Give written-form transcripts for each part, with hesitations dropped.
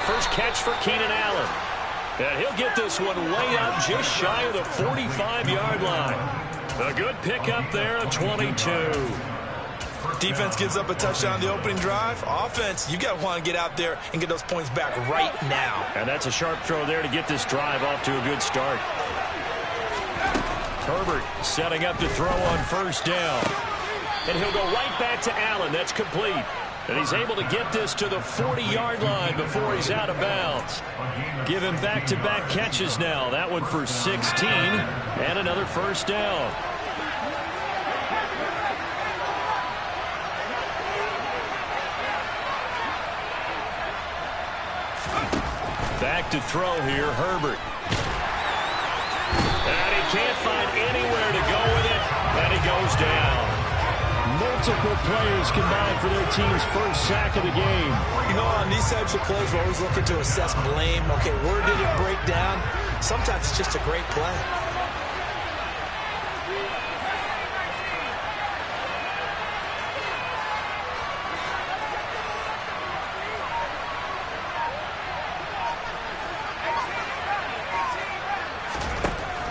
First catch for Keenan Allen. And he'll get this one way up just shy of the 45-yard line. A good pickup there, a 22. Defense gives up a touchdown on the opening drive. Offense, you got to want to get out there and get those points back right now. And that's a sharp throw there to get this drive off to a good start. Herbert setting up to throw on first down. And he'll go right back to Allen. That's complete. And he's able to get this to the 40-yard line before he's out of bounds. Give him back-to-back catches now. That one for 16 and another first down. Back to throw here, Herbert. And he can't find anywhere to go with it, and he goes down. Multiple players combined for their team's first sack of the game. You know, on these types of plays, we're always looking to assess blame. Okay, where did it break down? Sometimes it's just a great play.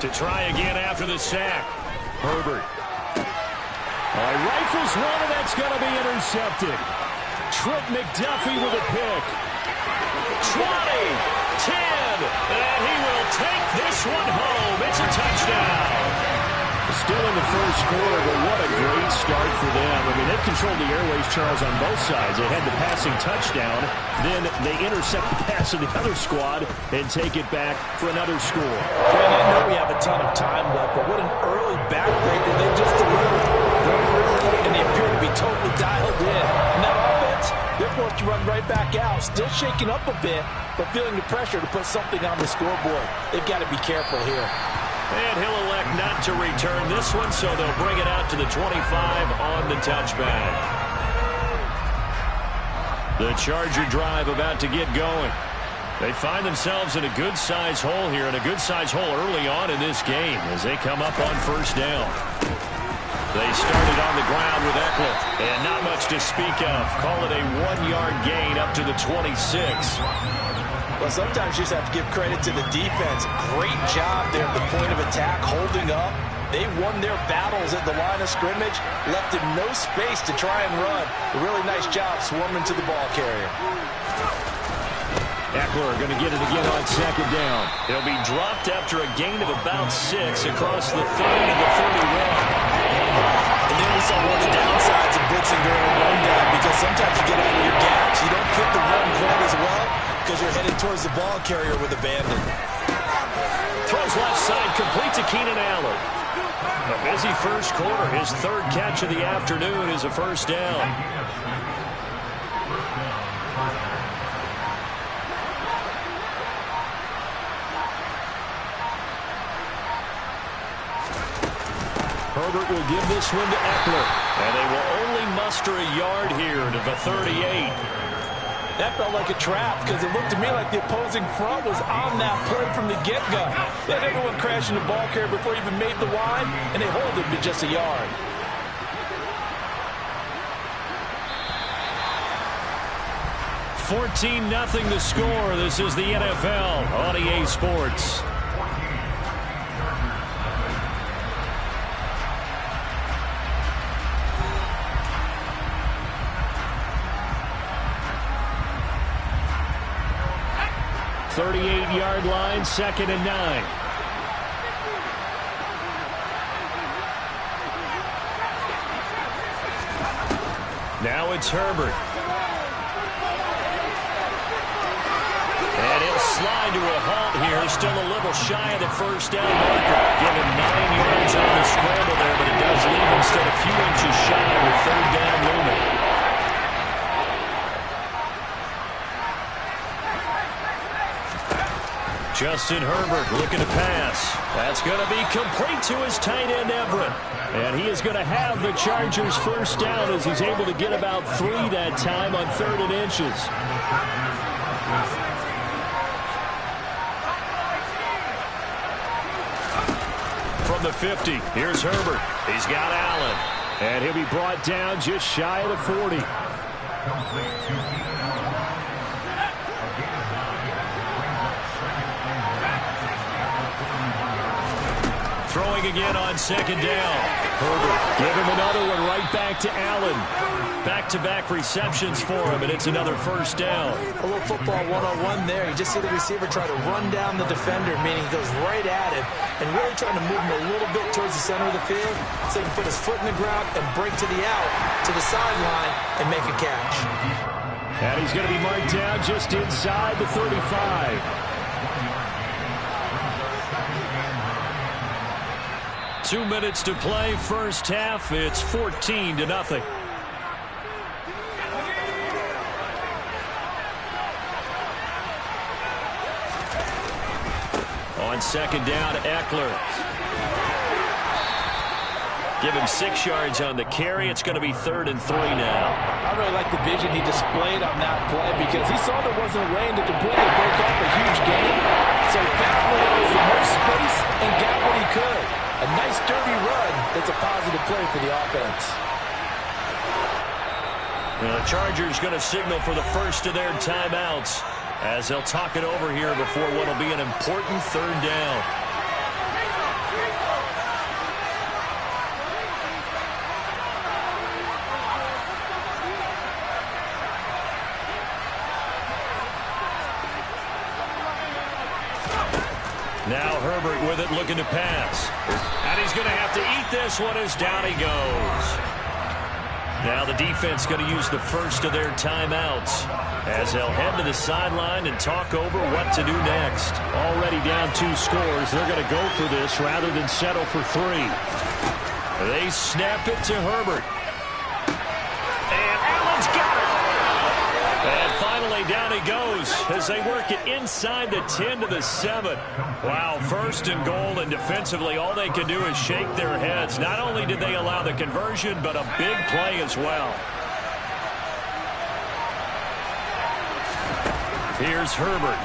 To try again after the sack. Herbert. Rifles one, and that's going to be intercepted. Trent McDuffie with a pick. 20, 10, and he will take this one home. It's a touchdown. Still in the first quarter, but what a great start for them. I mean, they've controlled the airways, Charles, on both sides. They had the passing touchdown. Then they intercept the pass of the other squad and take it back for another score. And I know we have a ton of time left, but what an early backbreaker they just delivered. And they appear to be totally dialed in. Now offense, they're forced to run right back out, still shaking up a bit, but feeling the pressure to put something on the scoreboard. They've got to be careful here. And he'll elect not to return this one, so they'll bring it out to the 25 on the touchback. The Charger drive about to get going. They find themselves in a good-sized hole here, and a good-sized hole early on in this game as they come up on first down. They started on the ground with Eckler, and not much to speak of. Call it a 1-yard gain up to the 26. Well, sometimes you just have to give credit to the defense. Great job there at the point of attack, holding up. They won their battles at the line of scrimmage, left him no space to try and run. A really nice job swarming to the ball carrier. Eckler going to get it again on second down. He'll be dropped after a gain of about 6 across the 30 to the 31. And then we saw one of the downsides of blitzing during a run down, because sometimes you get out of your gaps. You don't fit the run quite as well because you're headed towards the ball carrier with abandon. Throws left side, complete to Keenan Allen. A busy first quarter. His third catch of the afternoon is a first down. Herbert will give this one to Eckler, and they will only muster a yard here to the 38. That felt like a trap, because it looked to me like the opposing front was on that play from the get-go. They had everyone crashing the ball carrier before he even made the line, and they hold him to just a yard. $14-0 the score. This is the NFL on EA Sports. Yard line, 2nd and 9. Now it's Herbert. And he'll slide to a halt here. Still a little shy of the first down marker. Give him 9 yards on the scramble there, but it does leave him still a few inches shy with third down looming. Justin Herbert looking to pass. That's going to be complete to his tight end, Everett. And he is going to have the Chargers first down as he's able to get about 3 that time on 3rd and inches. From the 50, here's Herbert. He's got Allen. And he'll be brought down just shy of the 40. Throwing again on second down. Herbert, give him another one right back to Allen. Back-to-back receptions for him, and it's another first down. A little football one-on-one there. You just see the receiver try to run down the defender, meaning he goes right at him and really trying to move him a little bit towards the center of the field so he can put his foot in the ground and break to the out, to the sideline, and make a catch. And he's going to be marked down just inside the 35. 2 minutes to play, first half. It's 14-0. On second down, Eckler. Give him 6 yards on the carry. It's going to be 3rd and 3 now. I really like the vision he displayed on that play because he saw there wasn't a lane to completely break off a huge gain. So he found where there was the most space and got what he could. A nice dirty run. That's a positive play for the offense. The Chargers going to signal for the first of their timeouts as they'll talk it over here before what will be an important 3rd down. Now Herbert with it, looking to pass. And he's going to have to eat this one as down he goes. Now the defense going to use the first of their timeouts as they'll head to the sideline and talk over what to do next. Already down 2 scores. They're going to go for this rather than settle for 3. They snap it to Herbert. And Allen's got it. And finally down he goes as they work it inside the 10 to the 7. Wow, 1st and goal, and defensively all they can do is shake their heads. Not only did they allow the conversion, but a big play as well. Here's Herbert.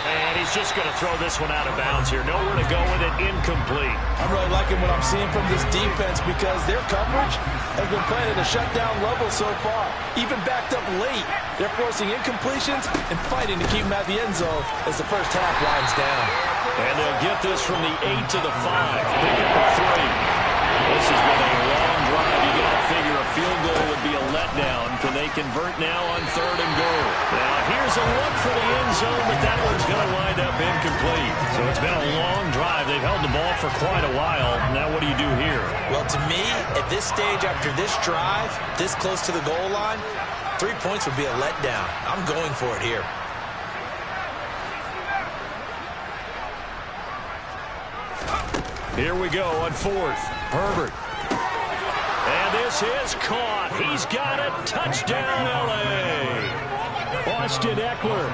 And he's just going to throw this one out of bounds here. Nowhere to go with it. Incomplete. I'm really liking what I'm seeing from this defense because their coverage has been playing at a shutdown level so far. Even backed up late, they're forcing incompletions and fighting to keep them at the end zone as the first half winds down. And they'll get this from the 8 to the 5. Pick up a 3. This has been a long drive. You got to figure a field goal would be a letdown. Can they convert now on 3rd and goal? Now here's a look for the end zone, but that one's going to wind up incomplete. So it's been a long drive. They've held the ball for quite a while. Now what do you do here? Well, to me, at this stage after this drive, this close to the goal line, 3 points would be a letdown. I'm going for it here. Here we go on 4th. Herbert. And this is caught. He's got it. Touchdown, L.A. Austin Eckler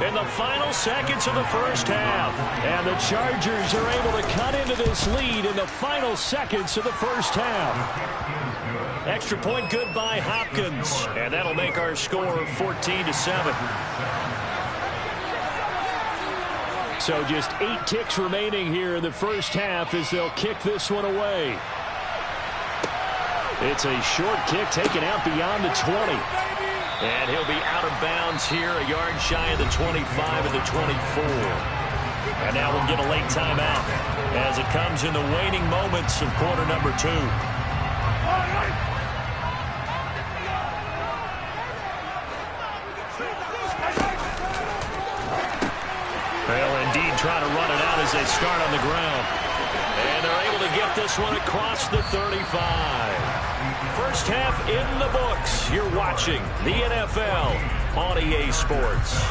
in the final seconds of the first half. And the Chargers are able to cut into this lead in the final seconds of the first half. Extra point good by Hopkins. And that'll make our score 14-7. So just 8 ticks remaining here in the first half as they'll kick this one away. It's a short kick taken out beyond the 20. And he'll be out of bounds here, a yard shy of the 25 and the 24. And now we'll get a late timeout as it comes in the waning moments of quarter number 2. They'll indeed try to run it out as they start on the ground. And they're able to get this one across the 35. First half in the books. You're watching the NFL on EA Sports.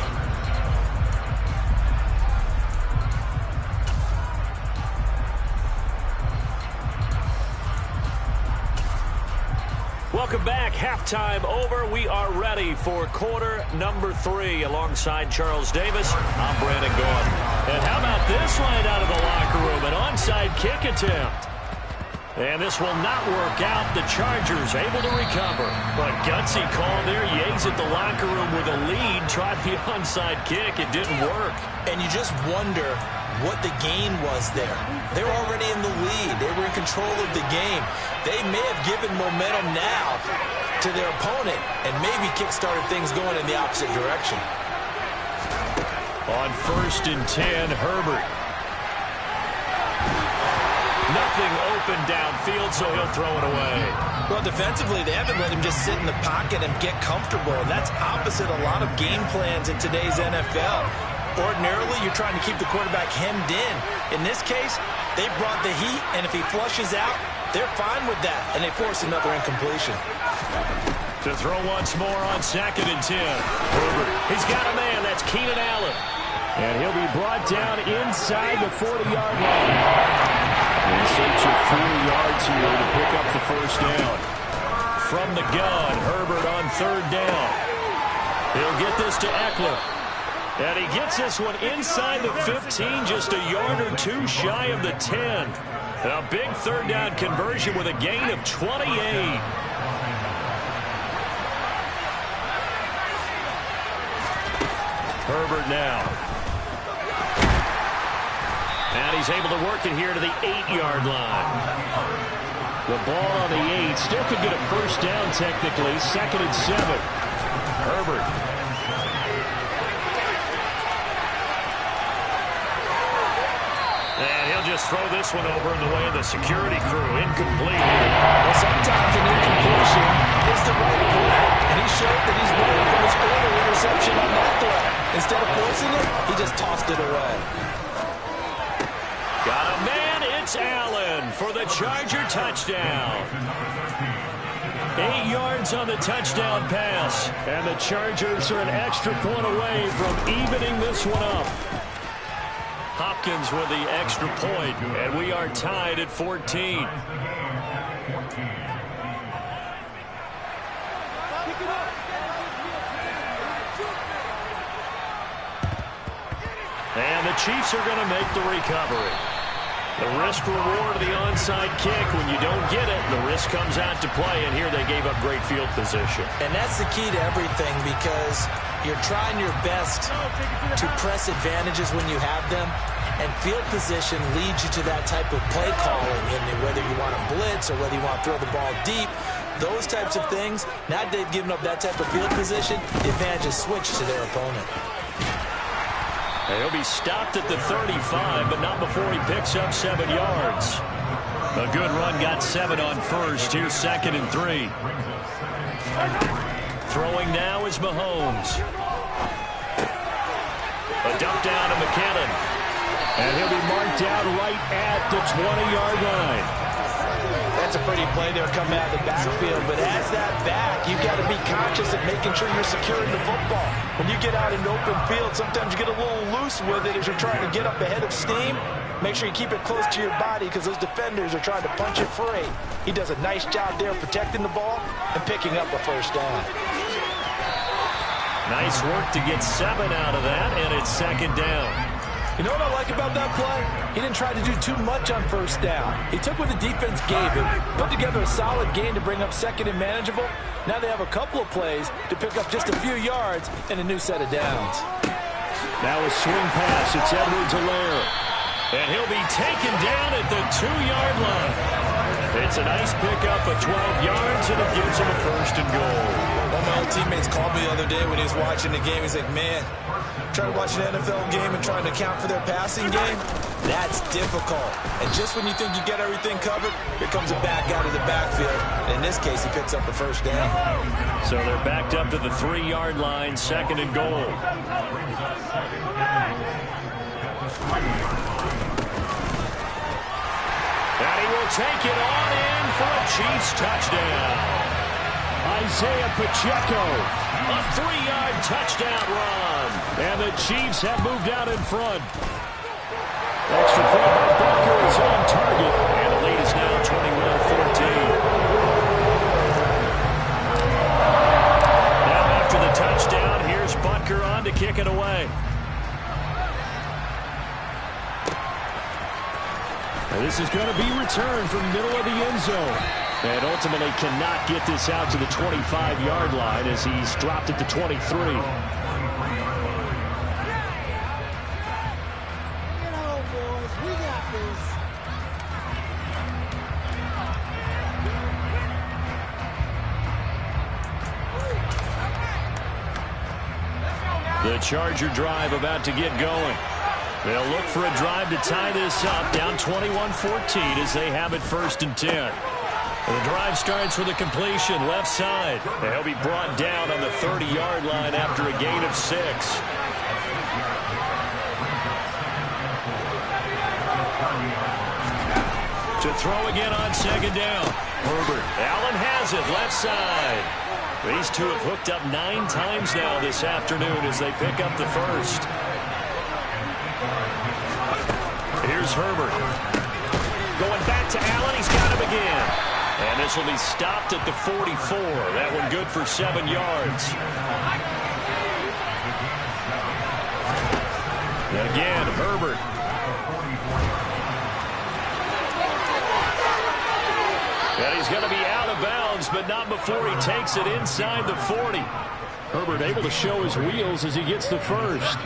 Welcome back. Halftime over. We are ready for quarter number 3 alongside Charles Davis. I'm Brandon Gordon. And how about this line out of the locker room? An onside kick attempt. And this will not work out. The Chargers able to recover. But gutsy call there. Yates at the locker room with a lead. Tried the onside kick. It didn't work. And you just wonder what the gain was there. They were already in the lead. They were in control of the game. They may have given momentum now to their opponent and maybe kick-started things going in the opposite direction. On 1st and 10, Herbert. Nothing open downfield, so he'll throw it away. Well, defensively, they haven't let him just sit in the pocket and get comfortable. And that's opposite a lot of game plans in today's NFL. Ordinarily, you're trying to keep the quarterback hemmed in. In this case, they brought the heat, and if he flushes out, they're fine with that, and they force another incompletion. To throw once more on 2nd and 10. Herbert, he's got a man. That's Keenan Allen. And he'll be brought down inside the 40-yard line. In search of 4 yards here to pick up the first down. From the gun, Herbert on 3rd down. He'll get this to Eckler. And he gets this one inside the 15, just a yard or 2 shy of the 10. A big 3rd down conversion with a gain of 28. Herbert now. And he's able to work it here to the 8-yard line. The ball on the 8. Still could get a first down technically. 2nd and 7. Herbert. And he'll just throw this one over in the way of the security crew. Incomplete. Well, sometimes an incompletion is the right play. And he showed that he's learned from his earlier interception on that throw. Instead of forcing it, he just tossed it away. Got a man, it's Allen for the Charger touchdown. 8 yards on the touchdown pass. And the Chargers are an extra point away from evening this one up. Hopkins with the extra point, and we are tied at 14. And the Chiefs are going to make the recovery. The risk-reward of the onside kick. When you don't get it, the risk comes out to play, and here they gave up great field position. And that's the key to everything, because you're trying your best to press advantages when you have them, and field position leads you to that type of play calling, and whether you want to blitz or whether you want to throw the ball deep, those types of things. Now they've given up that type of field position, the advantage is switched to their opponent. He'll be stopped at the 35, but not before he picks up 7 yards. A good run, got 7 on 1st. Here's 2nd and 3. Throwing now is Mahomes. A dump down to McKinnon. And he'll be marked out right at the 20-yard line. That's a pretty play there coming out of the backfield, but as that back, you've got to be conscious of making sure you're securing the football. When you get out in open field, sometimes you get a little loose with it as you're trying to get up ahead of steam. Make sure you keep it close to your body because those defenders are trying to punch it free. He does a nice job there protecting the ball and picking up a first down. Nice work to get 7 out of that, and it's 2nd down. You know what I like about that play? He didn't try to do too much on first down. He took what the defense gave him, put together a solid gain to bring up 2nd and manageable. Now they have a couple of plays to pick up just a few yards and a new set of downs. Now a swing pass. It's Edwards-Helaire. And he'll be taken down at the 2-yard line. It's a nice pickup of 12 yards, and it gives him a 1st and goal. One of my old teammates called me the other day when he was watching the game. He's like, man, trying to watch an NFL game and trying to account for their passing game, that's difficult. And just when you think you get everything covered, here comes a back out of the backfield. And in this case, he picks up the first down. So they're backed up to the 3-yard line, 2nd and goal. And he will take it on in for a Chiefs touchdown. Isaiah Pacheco, a 3-yard touchdown run. And the Chiefs have moved out in front. Extra point by Butker is on target. And the lead is now 21-14. Now after the touchdown, here's Butker on to kick it away. And this is going to be returned from the middle of the end zone. And ultimately cannot get this out to the 25-yard line as he's dropped at the 23. The Charger drive about to get going. They'll look for a drive to tie this up, down 21-14 as they have it 1st and 10. The drive starts with a completion left side. They'll be brought down on the 30-yard line after a gain of 6. To throw again on 2nd down. Herbert. Allen has it left side. These two have hooked up 9 times now this afternoon as they pick up the 1st. Here's Herbert. Going back to Allen. He's got him again. And this will be stopped at the 44. That one good for 7 yards. Again, Herbert. And he's going to be out of bounds, but not before he takes it inside the 40. Herbert able to show his wheels as he gets the 1st.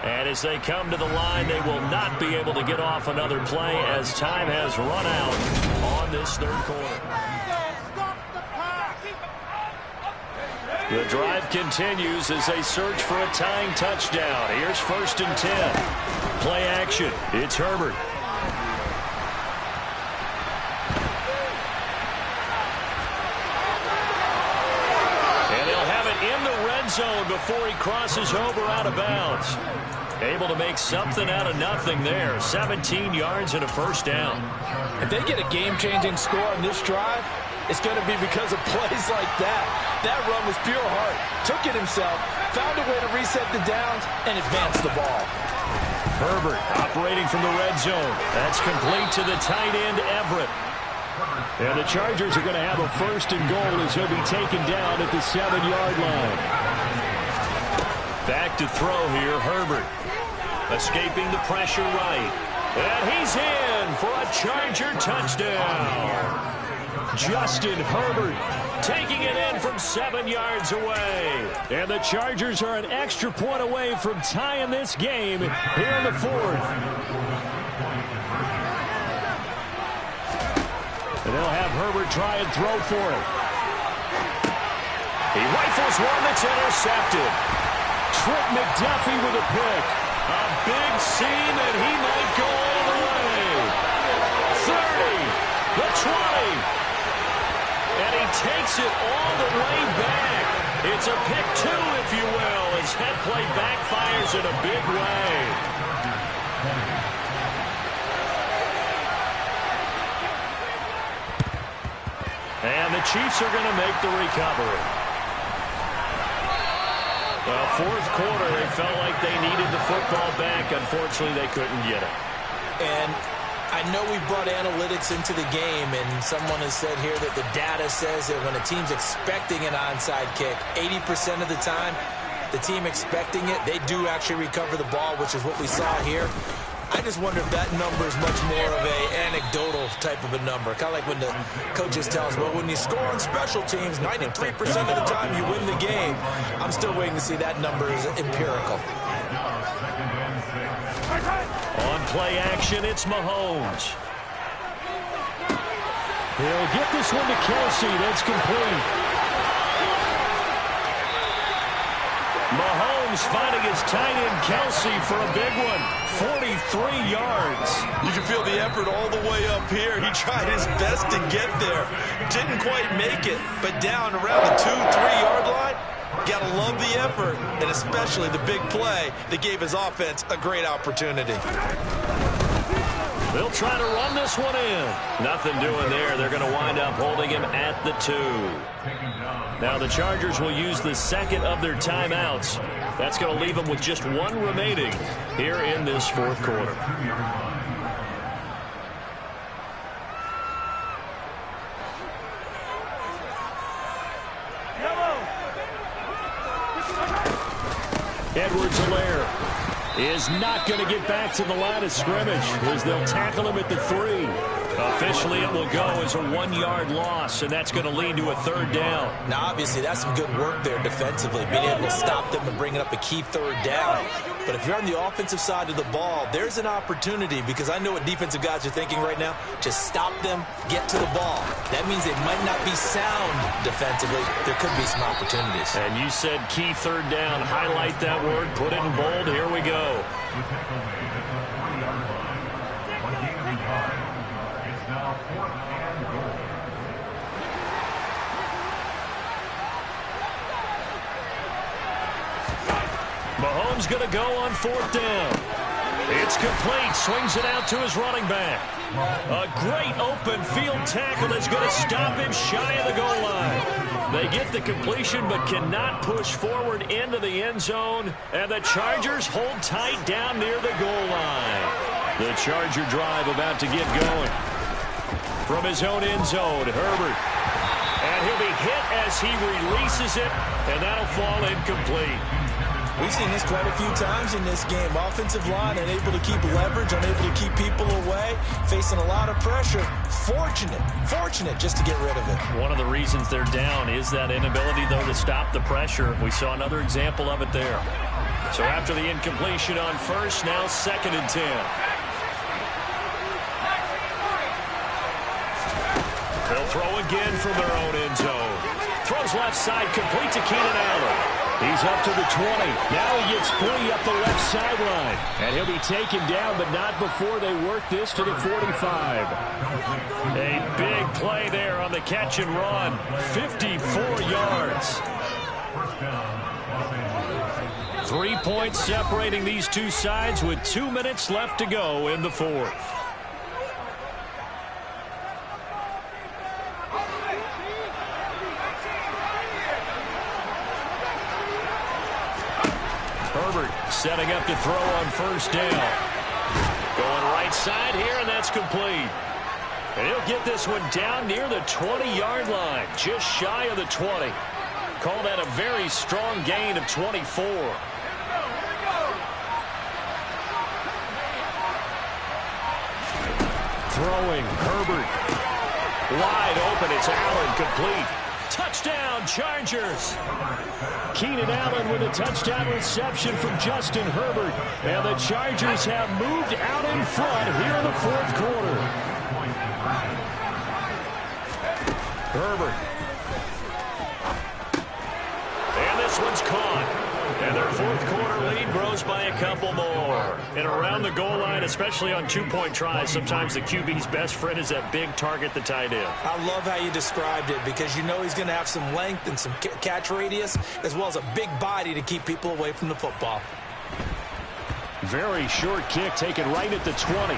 And as they come to the line, they will not be able to get off another play as time has run out on this 3rd quarter. The drive continues as they search for a tying touchdown. Here's 1st and 10. Play action. It's Herbert. And they'll have it in the red zone before he crosses over out of bounds. Able to make something out of nothing there. 17 yards and a 1st down. If they get a game-changing score on this drive, it's going to be because of plays like that. That run was pure heart. Took it himself, found a way to reset the downs, and advance the ball. Herbert operating from the red zone. That's complete to the tight end, Everett. And the Chargers are going to have a 1st and goal as he'll be taken down at the 7-yard line. Back to throw here, Herbert. Escaping the pressure right. And he's in for a Charger touchdown. Justin Herbert taking it in from 7 yards away. And the Chargers are an extra point away from tying this game here in the 4th. And they'll have Herbert try and throw for it. He rifles one that's intercepted. Trent McDuffie with a pick. A big seam, and he might go all the way. 30, the 20. And he takes it all the way back. It's a pick 2, if you will, as head play backfires in a big way. And the Chiefs are going to make the recovery. Well, 4th quarter, they felt like they needed the football back. Unfortunately, they couldn't get it. And I know we brought analytics into the game, and someone has said here that the data says that when a team's expecting an onside kick, 80% of the time, the team expecting it, they do actually recover the ball, which is what we saw here. I just wonder if that number is much more of an anecdotal type of a number. Kind of like when the coaches tell us, well, when you score on special teams, 93% of the time you win the game. I'm still waiting to see that number is empirical. On play action, it's Mahomes. He'll get this one to Kelsey. That's complete. Mahomes finding his tight end Kelsey for a big one. 43 yards. You can feel the effort all the way up here. He tried his best to get there. Didn't quite make it, but down around the 2-3-yard line, gotta love the effort, and especially the big play that gave his offense a great opportunity. They'll try to run this one in. Nothing doing there. They're going to wind up holding him at the 2. Now the Chargers will use the 2nd of their timeouts. That's going to leave them with just 1 remaining here in this 4th quarter. Edwards-Helaire is not going to get back to the line of scrimmage as they'll tackle him at the 3. Officially, it will go as a 1-yard loss, and that's going to lead to a third down. Now, obviously, that's some good work there defensively, being able to stop them and bringing up a key third down. But if you're on the offensive side of the ball, there's an opportunity, because I know what defensive guys are thinking right now. Just stop them, get to the ball. That means they might not be sound defensively. There could be some opportunities. And you said key third down. Highlight that word, put it in bold. Here we go. Mahomes going to go on fourth down. It's complete. Swings it out to his running back. A great open field tackle that's going to stop him shy of the goal line. They get the completion but cannot push forward into the end zone. And the Chargers hold tight down near the goal line. The Charger drive about to get going. From his own end zone, Herbert. And he'll be hit as he releases it. And that'll fall incomplete. We've seen this quite a few times in this game. Offensive line unable to keep leverage, unable to keep people away, facing a lot of pressure. Fortunate just to get rid of it. One of the reasons they're down is that inability, though, to stop the pressure. We saw another example of it there. So after the incompletion on first, now 2nd and 10. They'll throw again from their own end zone. Throws left side, complete to Keenan Allen. He's up to the 20. Now he gets free up the left sideline. And he'll be taken down, but not before they work this to the 45. A big play there on the catch and run. 54 yards. 3 points separating these two sides with 2 minutes left to go in the fourth. Herbert setting up to throw on first down. Going right side here, and that's complete. And he'll get this one down near the 20-yard line, just shy of the 20. Call that a very strong gain of 24. Throwing, Herbert. Wide open, it's Allen, complete. Touchdown, Chargers. Keenan Allen with a touchdown reception from Justin Herbert. And the Chargers have moved out in front here in the fourth quarter. Herbert. And this one's caught. And their fourth quarter lead grows by a couple more. And around the goal line, especially on two-point tries, sometimes the QB's best friend is that big target, the tight end. I love how you described it, because you know he's going to have some length and some catch radius, as well as a big body to keep people away from the football. Very short kick taken right at the 20.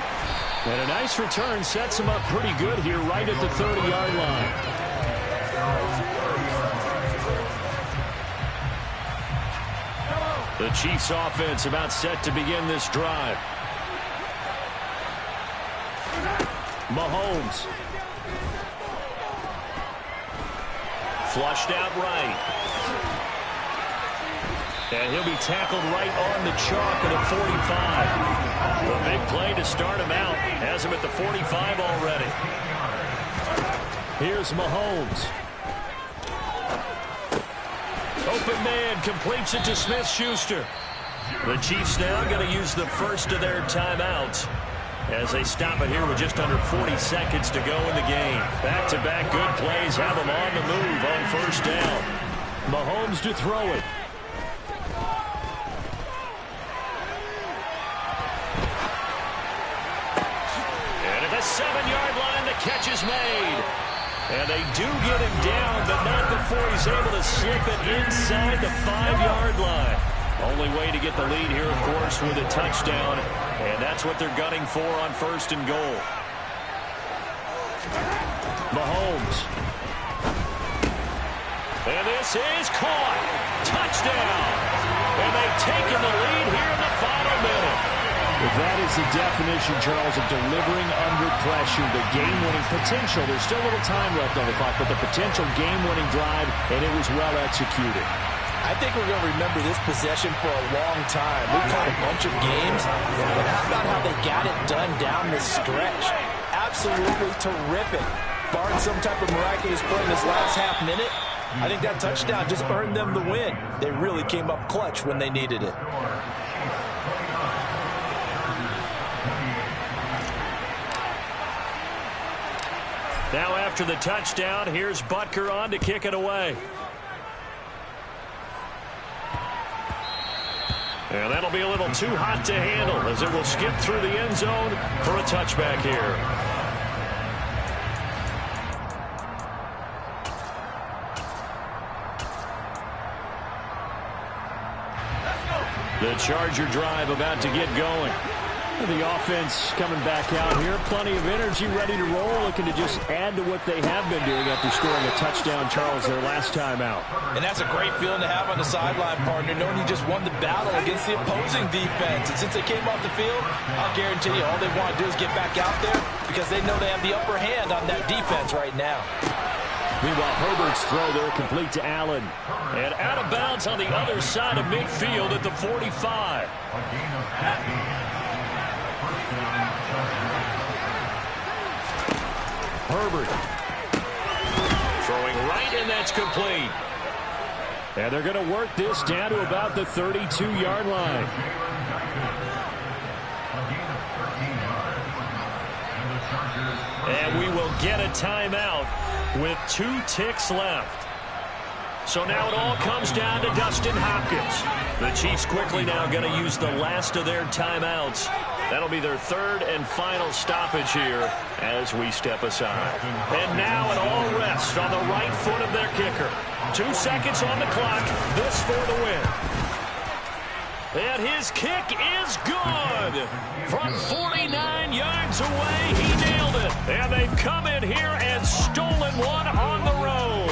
And a nice return sets him up pretty good here right at the 30-yard line. The Chiefs offense about set to begin this drive. Mahomes. Flushed out right. And he'll be tackled right on the chalk at the 45. A big play to start him out. Has him at the 45 already. Here's Mahomes. Open man completes it to Smith-Schuster. The Chiefs now going to use the first of their timeouts as they stop it here with just under 40 seconds to go in the game. Back-to-back good plays have them on the move on first down. Mahomes to throw it. And at the 7-yard line, the catch is made. And they do get him down, but not before he's able to slip it inside the 5-yard line. Only way to get the lead here, of course, with a touchdown. And that's what they're gunning for on first and goal. Mahomes. And this is caught. Touchdown. And they've taken the lead here in the final minute. That is the definition, Charles, of delivering under pressure. The game-winning potential. There's still a little time left on the clock, but the potential game-winning drive, and it was well executed. I think we're going to remember this possession for a long time. We've had a bunch of games, but how about how they got it done down the stretch? absolutely terrific. Barring some type of miraculous play in this last half minute, I think that touchdown just earned them the win. They really came up clutch when they needed it. Now after the touchdown, here's Butker on to kick it away. And that'll be a little too hot to handle as it will skip through the end zone for a touchback here. The Charger drive about to get going. The offense coming back out here. Plenty of energy, ready to roll, looking to just add to what they have been doing after scoring a touchdown, Charles, their last time out. And that's a great feeling to have on the sideline, partner, knowing you just won the battle against the opposing defense. And since they came off the field, I'll guarantee you all they want to do is get back out there because they know they have the upper hand on that defense right now. Meanwhile, Herbert's throw there complete to Allen. And out of bounds on the other side of midfield at the 45. Herbert throwing right, and that's complete. And they're going to work this down to about the 32-yard line. And we will get a timeout with 2 ticks left. So now it all comes down to Dustin Hopkins. The Chiefs quickly now going to use the last of their timeouts. That'll be their 3rd and final stoppage here as we step aside. And now it all rests on the right foot of their kicker. 2 seconds on the clock. This for the win. And his kick is good. From 49 yards away, he nailed it. And they've come in here and stolen one on the road.